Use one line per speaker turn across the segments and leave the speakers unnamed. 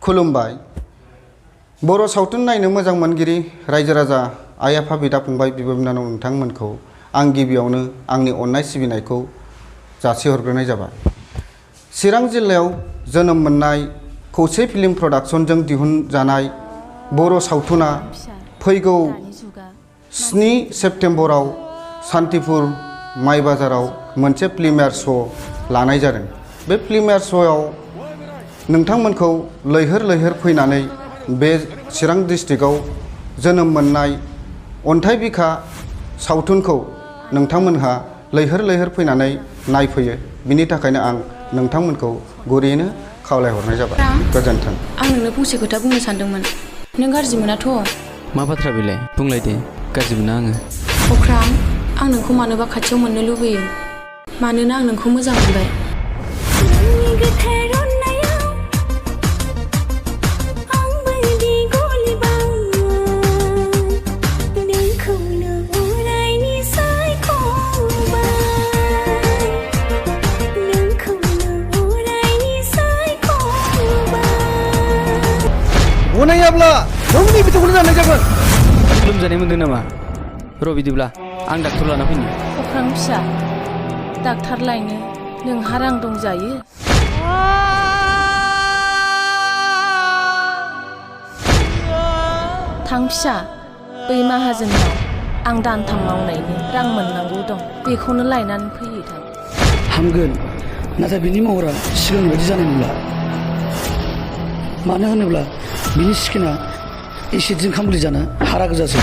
खुलुमबाय बर' सावथुन नायनो मोजां मोनगिरि रायजो राजा आइ आफा बिदा फंबाय बिब' बिनानाव नोंथांमोनखौ आं गिबियावनो आंनि अननाय सिबिनायखौ जासिहरग्रोनाय जाबाय। चिरां जिल्लायाव जोनोम मोननाय खौसे फिल्म प्रडाक्शनजों दिहुनजानाय बर' सावथुना फैगौ 7 सेप्तेम्बराव शान्तिपुर माइ बाजाराव मोनसे प्रिमियार श' लानाय जादों। बे प्रिमियार श'आव नोंथांमोनखौ लैहोर लैहोर फैनानै बे चिरां डिस्ट्रिक्टआव जोनोम मोननाय अन्थाइ बिखा सावथुनखौ नोंथांमोनहा लैहोर लैहोर फैनानै नायफैयो। बिनि थाखायनो आं नोंथांमोनखौ गुरैयैनो खावलायहरनाय जाबाय। गोजोन्थों।
आं नोंनो फंसे खोथा बुंनो सानदोंमोन। नों गाज्रि मोनाथ'?
मा बाथ्रा बेलाय? बुंलाय दे। गाज्रि मोना आङो।
अख्रां, आं नोंखौ मानोबा खाथियाव मोननो लुबैयो। मानोना आं नोंखौ मोजां मोनबाय।
गनायाब्ला नोंनि बिथौखौनो जानाय जागोन।
लोमजानाय मोनदों नामा? र' बिदिब्ला आं डाक्टर लाना फैनि।
अख्रां फिसा, डाक्टार लायनो नोंहा रां दंजायो? थां फिसा, बै माहाजोनाव आं दानथाम मावनायनि रां मोननांगौ दं। बेखौनो लायनानै फैयो थां।
हामगोन, नाथाय बिनि महरा सिगांनि बायदि जानाय नंला। मानो होनोब्ला बिनि स्किना एसिडजों खामग्लि जाना हारा गोजासै।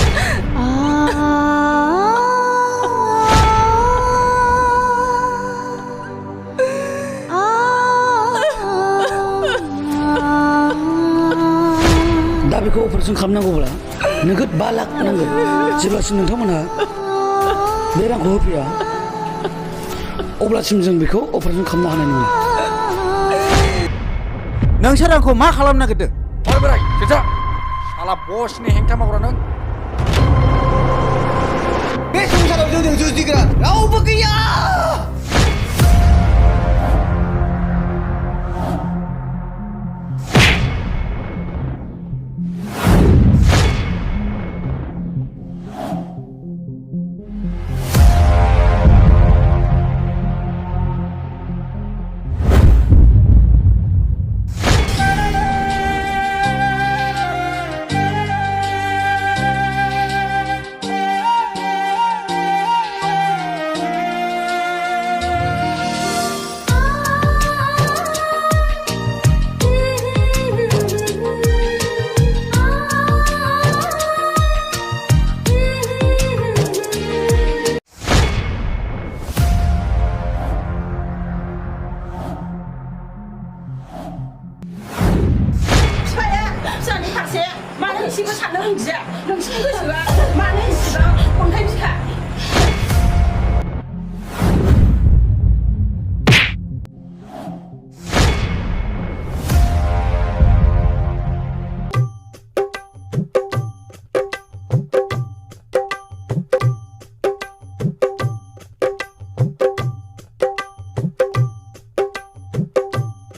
दा बेखौ अपारेसन खालामनांगौब्ला नोगोद 5 लाख नांगोन। जेब्लासिम नोंथांमोनहा बे रांखौ होफैया अब्लासिम जों बेखौ अपारेसन खालामनो हानाय नङा।
नोंसोर आंखौ मा खालामनो नागिरदों? हर बोराय जेजा साला बसनि हेंथा मावग्रा नों। बे संसाराव जोंजों जुजिग्रा रावबो गैया।
फिसानि फारसे मानो एसेबो साननो रोंदिया? नोंसिनि गोसोआ